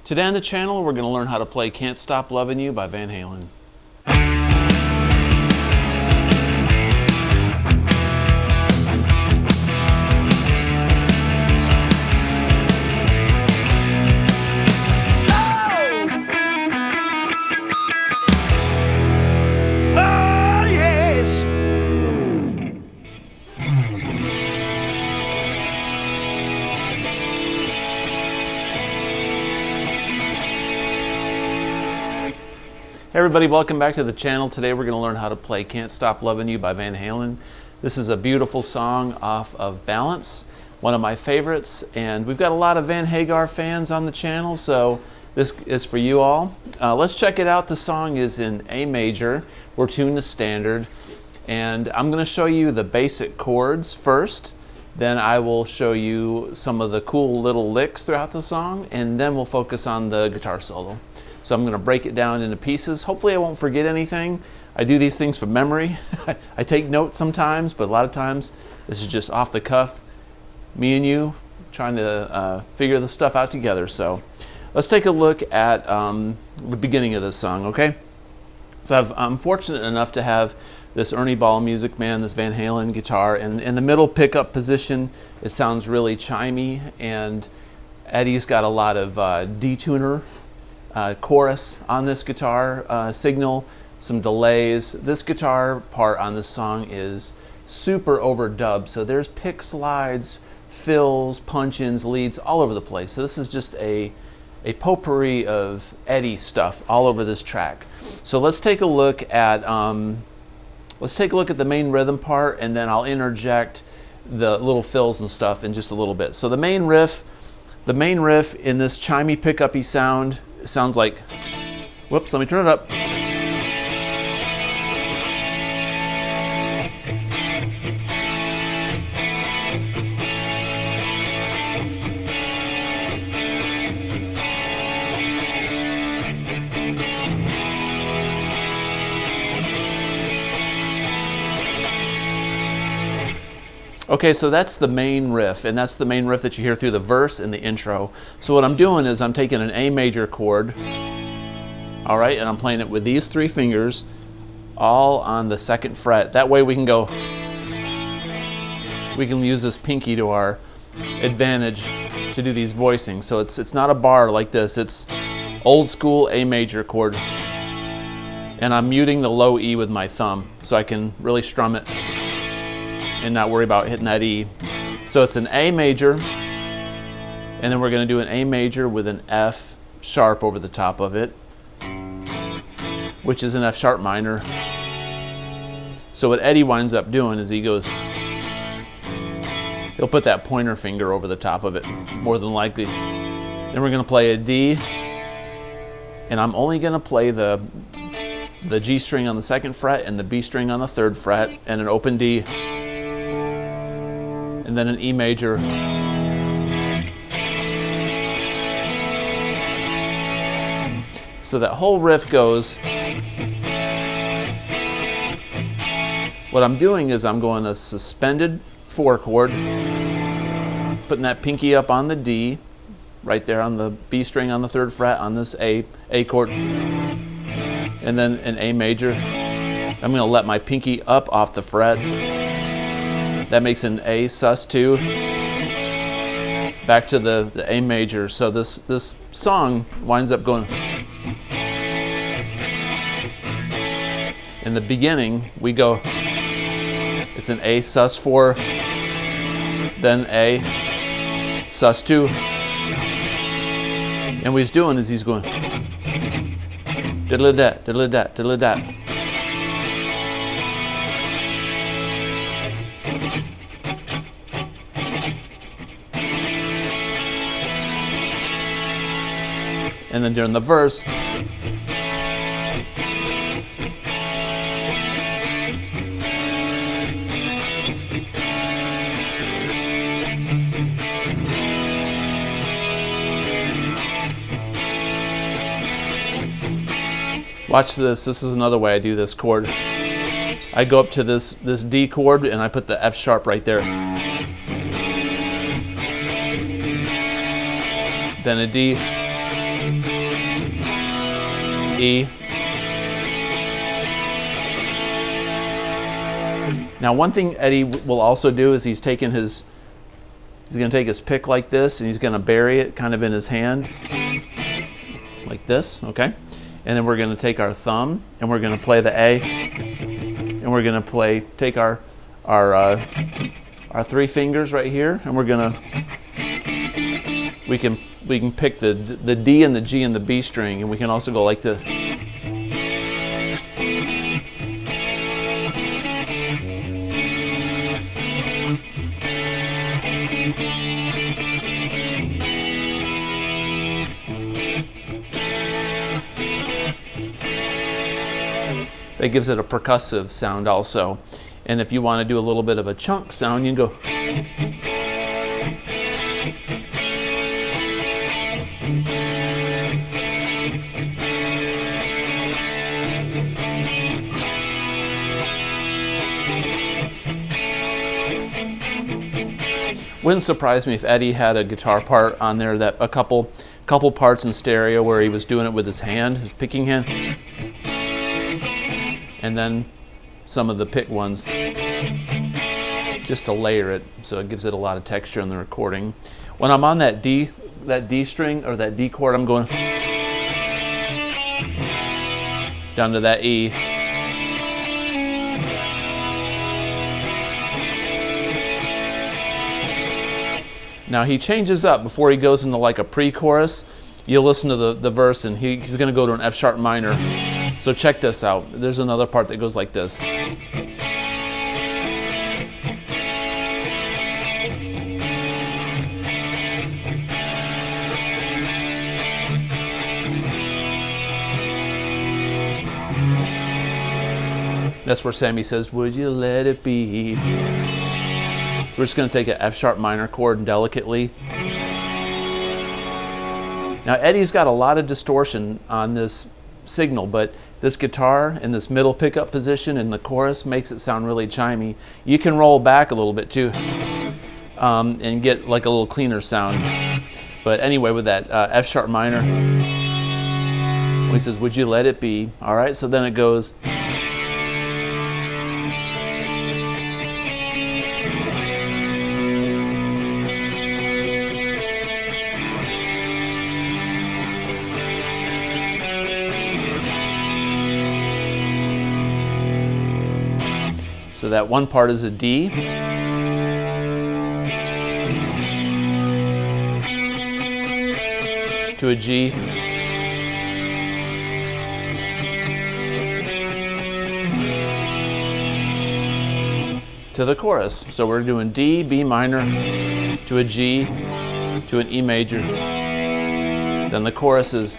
Today on the channel, we're going to learn how to play Can't Stop Lovin' You by Van Halen. Hey everybody, welcome back to the channel. Today we're going to learn how to play Can't Stop Lovin' You by Van Halen. This is a beautiful song off of Balance, one of my favorites, and we've got a lot of Van Hagar fans on the channel, so this is for you all. Let's check it out. The song is in A major. We're tuned to standard, and I'm going to show you the basic chords first. Then I will show you some of the cool little licks throughout the song, and then we'll focus on the guitar solo. So I'm going to break it down into pieces. Hopefully I won't forget anything. I do these things from memory. I take notes sometimes, but a lot of times this is just off the cuff. Me and you trying to figure the stuff out together. So let's take a look at the beginning of this song, okay? So I'm fortunate enough to have this Ernie Ball Music Man, this Van Halen guitar, and in the middle pickup position, it sounds really chimey, and Eddie's got a lot of detuner chorus on this guitar signal, some delays. This guitar part on this song is super overdubbed, so there's pick slides, fills, punch-ins, leads all over the place. So this is just a potpourri of Eddie stuff all over this track. So let's take a look at the main rhythm part, and then I'll interject the little fills and stuff in just a little bit. So the main riff in this chimey pickup-y sound, it sounds like, whoops, let me turn it up. Okay, so that's the main riff, and that's the main riff that you hear through the verse and the intro. So what I'm doing is I'm taking an A major chord, all right, and I'm playing it with these three fingers all on the second fret. That way we can use this pinky to our advantage to do these voicings. So it's not a bar like this, it's old school A major chord. And I'm muting the low E with my thumb so I can really strum it and not worry about hitting that E. So it's an A major, and then we're going to do an A major with an F sharp over the top of it, which is an F sharp minor. So what Eddie winds up doing is he'll put that pointer finger over the top of it, more than likely. Then we're going to play a D, and I'm only going to play the G string on the second fret and the B string on the third fret, and an open D, and then an E major. So that whole riff goes. What I'm doing is I'm going a suspended 4 chord, putting that pinky up on the D, right there on the B string on the third fret on this A chord, and then an A major. I'm going to let my pinky up off the frets. That makes an A sus2, back to the A major. So this song winds up going. In the beginning, we go, it's an A sus4, then A sus2. And what he's doing is he's going diddle-a-dat, diddle-a-dat, diddle-a-dat. And then during the verse, watch this. This is another way I do this chord. I go up to this D chord and I put the F sharp right there. Then a D, E. Now one thing Eddie will also do is he's going to take his pick like this, and he's going to bury it kind of in his hand like this, okay? And then we're going to take our thumb and we're going to play the A, and we're going to take our 3 fingers right here, and we can pick the D and the G and the B string, and we can also go like this. That gives it a percussive sound also. And if you want to do a little bit of a chunk sound, you can go. Wouldn't surprise me if Eddie had a guitar part on there, that a couple parts in stereo where he was doing it with his hand, his picking hand, and then some of the pick ones, just to layer it, so it gives it a lot of texture in the recording. When I'm on that D string or that D chord, I'm going down to that E. Now he changes up before he goes into like a pre-chorus. You'll listen to the verse, and he's going to go to an F sharp minor. So check this out. There's another part that goes like this. That's where Sammy says, "Would you let it be?" We're just going to take an F sharp minor chord delicately. Now Eddie's got a lot of distortion on this signal, but this guitar in this middle pickup position in the chorus makes it sound really chimey. You can roll back a little bit too and get like a little cleaner sound. But anyway, with that F sharp minor, when he says, "Would you let it be?" All right, so then it goes. So that one part is a D. To a G. To the chorus. So we're doing D, B minor, to a G, to an E major. Then the chorus is.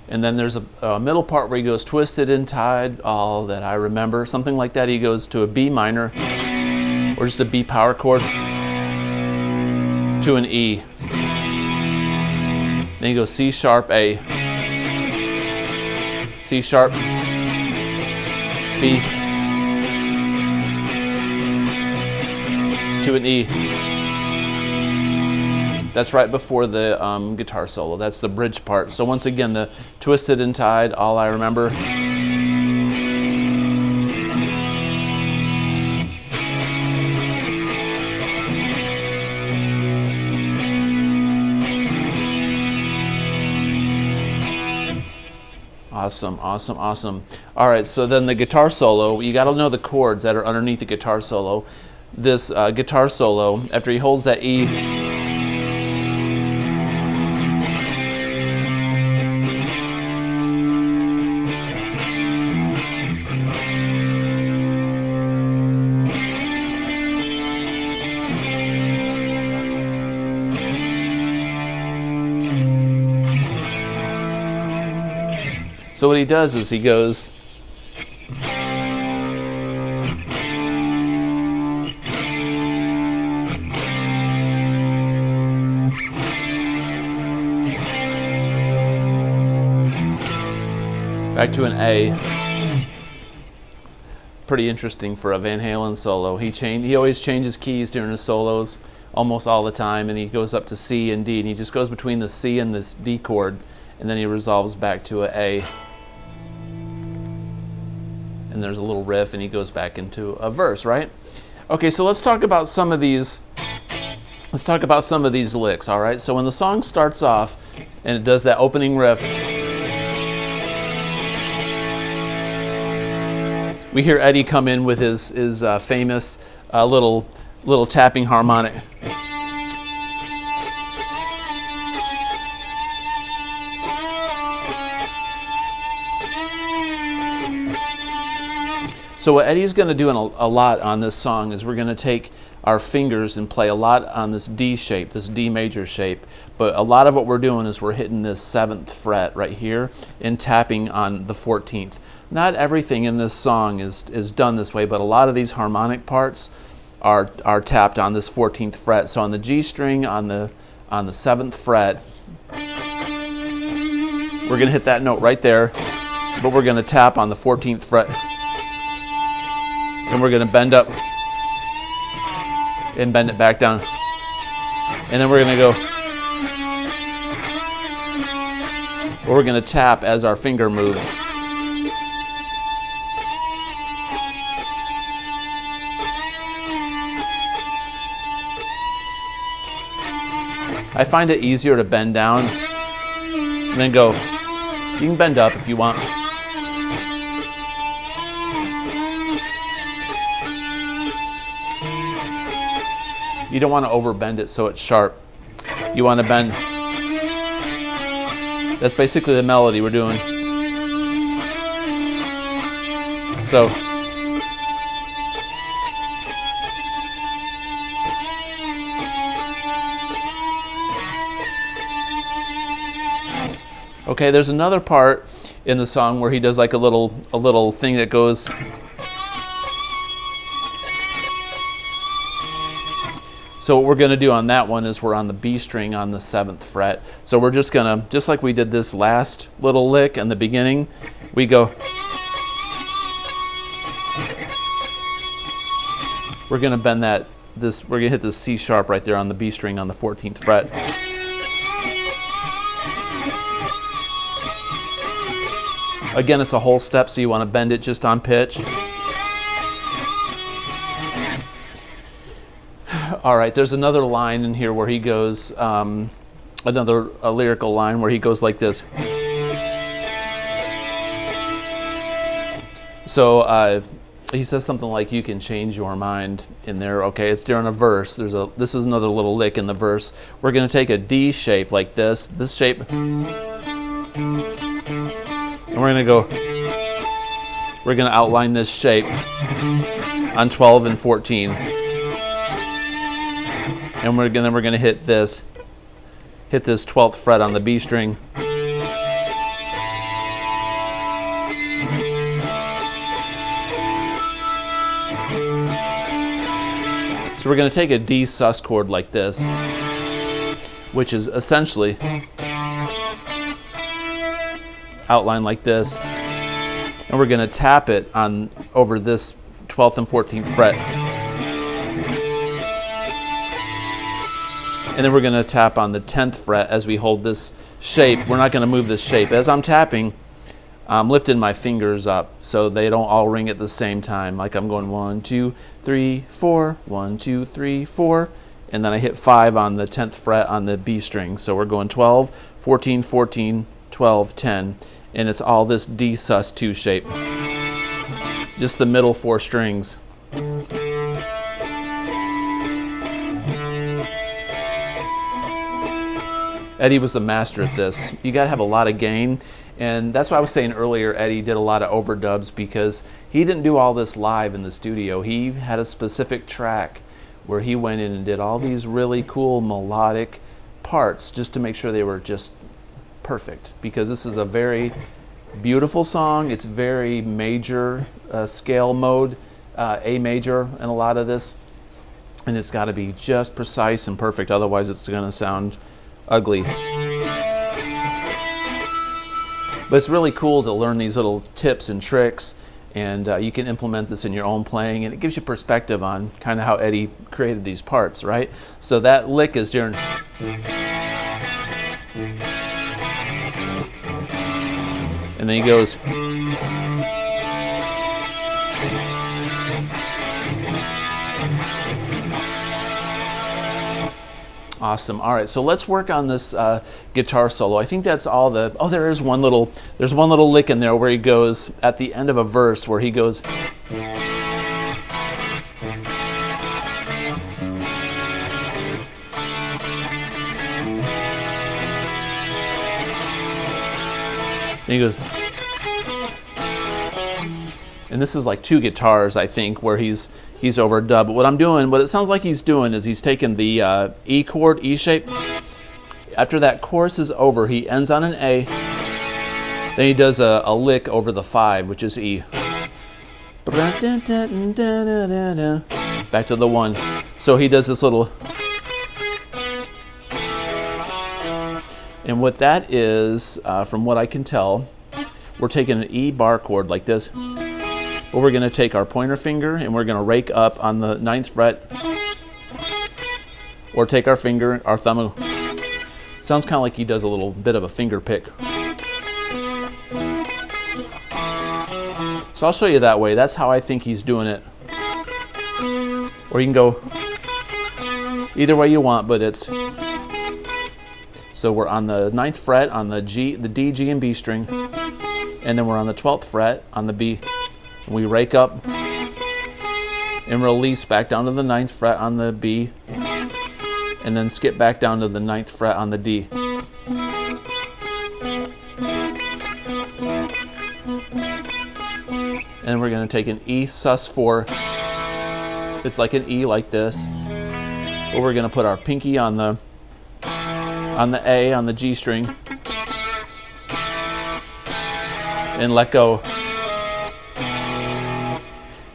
And then there's a middle part where he goes twisted and tied, all that I remember, something like that. He goes to a B minor, or just a B power chord, to an E. Then he goes C sharp, A, C sharp, B, to an E. That's right before the guitar solo. That's the bridge part. So once again, the twisted and tied, all I remember. Awesome, awesome, awesome. All right, so then the guitar solo, you got to know the chords that are underneath the guitar solo. This guitar solo, after he holds that E, so what he does is he goes, back to an A. Pretty interesting for a Van Halen solo. He always changes keys during his solos almost all the time, and he goes up to C and D, and he just goes between the C and this D chord, and then he resolves back to an A. And there's a little riff, and he goes back into a verse, right? Okay, so let's talk about some of these. Let's talk about some of these licks, all right? So when the song starts off and it does that opening riff, we hear Eddie come in with his famous little tapping harmonic. So what Eddie's going to do a lot on this song is we're going to take our fingers and play a lot on this D shape, this D major shape. But a lot of what we're doing is we're hitting this 7th fret right here and tapping on the 14th. Not everything in this song is done this way, but a lot of these harmonic parts are tapped on this 14th fret. So on the G string, on the 7th fret, we're going to hit that note right there, but we're going to tap on the 14th fret. And we're going to bend up and bend it back down. And then we're going to go, we're going to tap as our finger moves. I find it easier to bend down and then go. You can bend up if you want. You don't want to overbend it so it's sharp. You want to bend. That's basically the melody we're doing. So okay, there's another part in the song where he does like a little thing that goes. So what we're going to do on that one is we're on the B string on the 7th fret. So we're just going to, just like we did this last little lick in the beginning, we go. We're going to bend that, we're going to hit this C sharp right there on the B string on the 14th fret. Again, it's a whole step, so you want to bend it just on pitch. All right, there's another line in here where he goes, a lyrical line where he goes like this. So he says something like, "You can change your mind" in there. Okay, it's during a verse. This is another little lick in the verse. We're going to take a D shape like this shape, and we're going to go. We're going to outline this shape on 12 and 14. And then we're going to hit this 12th fret on the B string. So we're going to take a D sus chord like this, which is essentially outlined like this, and we're going to tap it over this 12th and 14th fret. And then we're going to tap on the 10th fret as we hold this shape. We're not going to move this shape. As I'm tapping, I'm lifting my fingers up so they don't all ring at the same time. Like I'm going 1, 2, 3, 4, 1, 2, 3, 4. And then I hit 5 on the 10th fret on the B string. So we're going 12, 14, 14, 12, 10. And it's all this D sus2 shape. Just the middle 4 strings. Eddie was the master at this. You got to have a lot of gain, and that's why I was saying earlier Eddie did a lot of overdubs, because he didn't do all this live in the studio. He had a specific track where he went in and did all these really cool melodic parts just to make sure they were just perfect, because this is a very beautiful song. It's very major scale mode, A major in a lot of this, and it's got to be just precise and perfect, otherwise it's going to sound ugly. But it's really cool to learn these little tips and tricks, and you can implement this in your own playing, and it gives you perspective on kind of how Eddie created these parts, right? So that lick is during, and then he goes, awesome. All right, so let's work on this guitar solo. I think that's all the, oh, there's one little lick in there where he goes at the end of a verse where he goes, and he goes, and this is like two guitars, I think, where he's overdubbed. But what it sounds like he's doing is he's taking the E chord, E shape. After that chorus is over, he ends on an A. Then he does a lick over the 5, which is E. Back to the 1. So he does this little, and what that is, from what I can tell, we're taking an E bar chord like this. But we're going to take our pointer finger and we're going to rake up on the 9th fret, or take our finger, our thumb. Sounds kind of like he does a little bit of a finger pick. So I'll show you that way. That's how I think he's doing it. Or you can go either way you want, but it's, so we're on the 9th fret on the G, the D, G, and B string, and then we're on the 12th fret on the B. We rake up and release back down to the 9th fret on the B, and then skip back down to the 9th fret on the D. And we're going to take an E sus4. It's like an E like this. But we're going to put our pinky on the A on the G string and let go.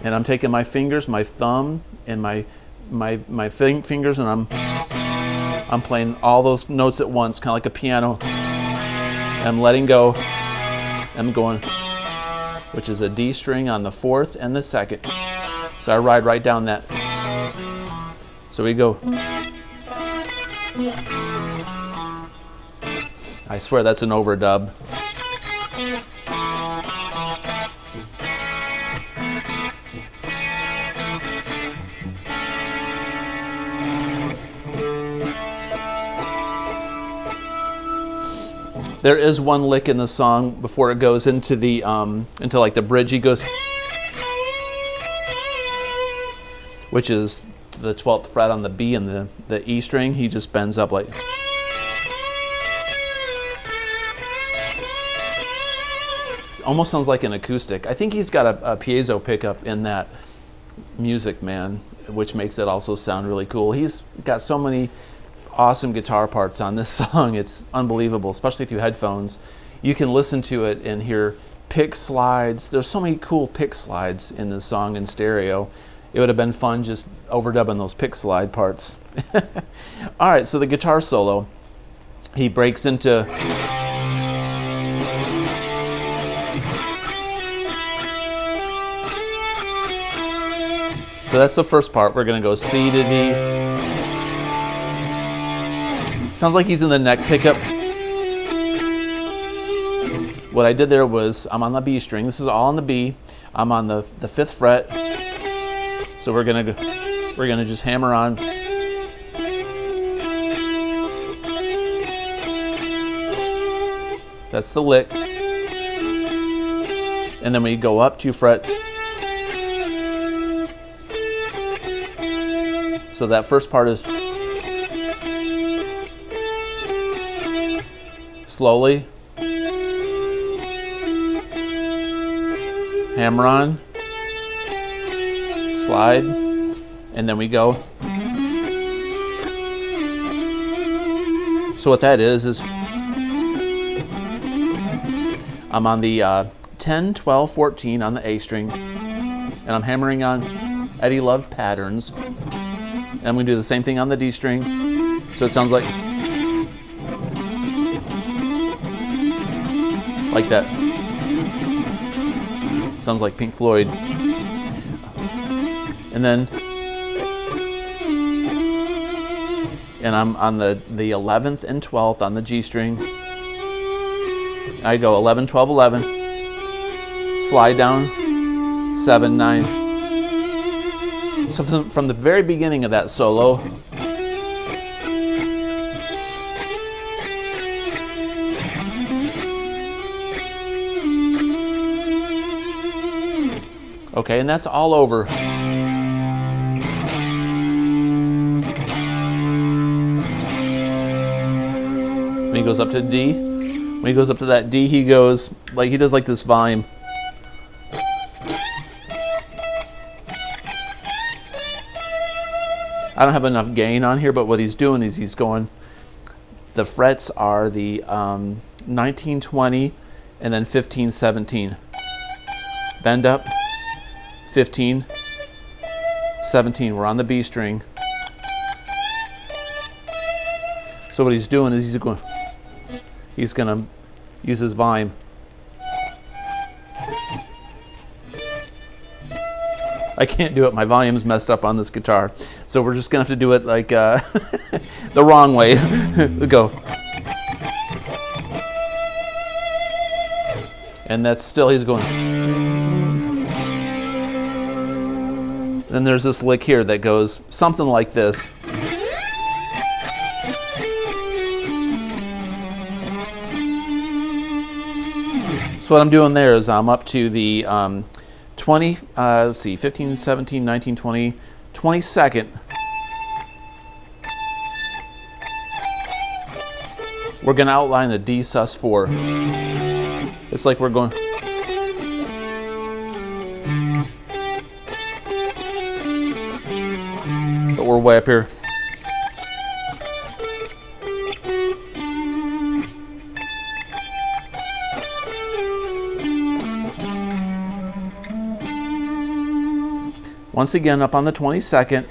And I'm taking my fingers, my thumb, and my fingers, and I'm playing all those notes at once, kind of like a piano. And I'm letting go. I'm going, which is a D string on the 4th and the 2nd. So I ride right down that. So we go. I swear that's an overdub. There is one lick in the song before it goes into the into like the bridge. He goes, which is the 12th fret on the B and the E string. He just bends up like. It almost sounds like an acoustic. I think he's got a piezo pickup in that music, man, which makes it also sound really cool. He's got so many awesome guitar parts on this song. It's unbelievable, especially through headphones. You can listen to it and hear pick slides. There's so many cool pick slides in this song in stereo. It would have been fun just overdubbing those pick slide parts. All right, so the guitar solo, he breaks into, so that's the first part. We're going to go C to D. Sounds like he's in the neck pickup. What I did there was, I'm on the B string. This is all on the B. I'm on the 5th fret. So we're gonna just hammer on. That's the lick. And then we go up 2 fret. So that first part is slowly, hammer on, slide, and then we go. So what that is I'm on the 10, 12, 14 on the A string, and I'm hammering on Eddie Love patterns. And I'm going to do the same thing on the D string. So it sounds like. like that. Sounds like Pink Floyd. And then, and I'm on the 11th and 12th on the G string. I go 11, 12, 11, slide down, 7, 9. So from the very beginning of that solo, okay, and that's all over. When he goes up to D, when he goes up to that D, he goes like he does like this volume. I don't have enough gain on here, but what he's doing is he's going. The frets are the 19, 20, and then 15, 17. Bend up, 15, 17. We're on the B string. So what he's doing is he's going to use his volume. I can't do it. My volume's messed up on this guitar. So we're just going to have to do it like the wrong way. Go. And that's still, he's going. Then there's this lick here that goes something like this. So what I'm doing there is I'm up to the 20, let's see, 15, 17, 19, 20, 22nd. We're going to outline a D sus4. It's like we're going. But we're way up here. Once again, up on the 22nd.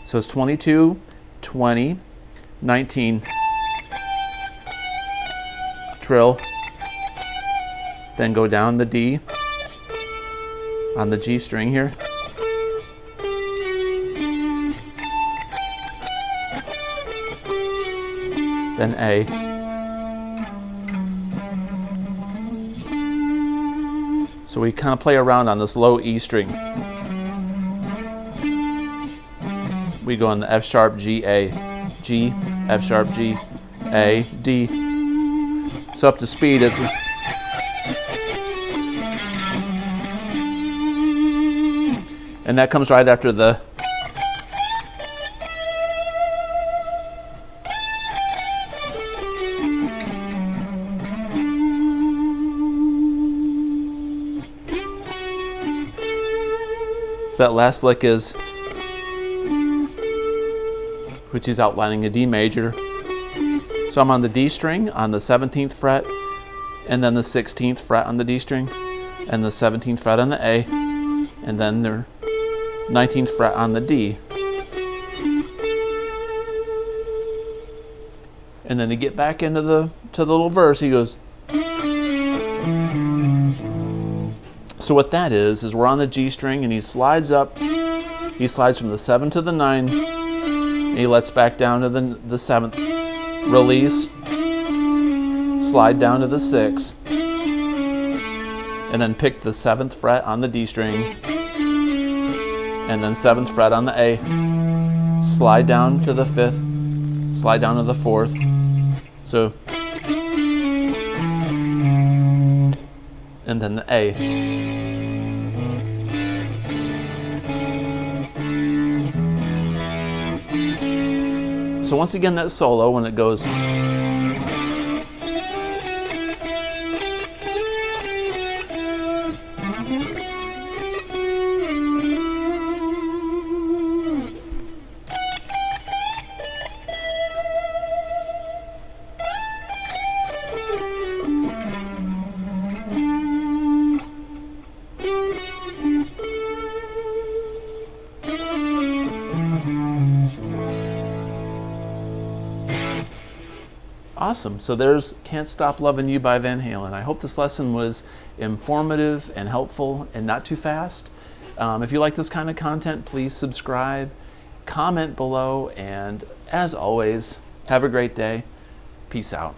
So it's 22, 20, 19, trill, then go down the D on the G string here. Then A. So we kind of play around on this low E string. We go on the F sharp, G, A, G, F sharp, G, A, D. So up to speed is. And that comes right after the. So that last lick is, which is outlining a D major. So I'm on the D string on the 17th fret, and then the 16th fret on the D string, and the 17th fret on the A, and then the 19th fret on the D. And then to get back into the little verse, he goes. So what that is we're on the G string and he slides up. He slides from the 7 to the 9. And he lets back down to the 7th. Release. Slide down to the 6. And then pick the 7th fret on the D string. And then 7th fret on the A. Slide down to the 5th. Slide down to the 4th. So. And then the A. So once again, that solo, when it goes. Awesome. So there's Can't Stop Loving You by Van Halen. I hope this lesson was informative and helpful and not too fast. If you like this kind of content, please subscribe, comment below, and as always, have a great day. Peace out.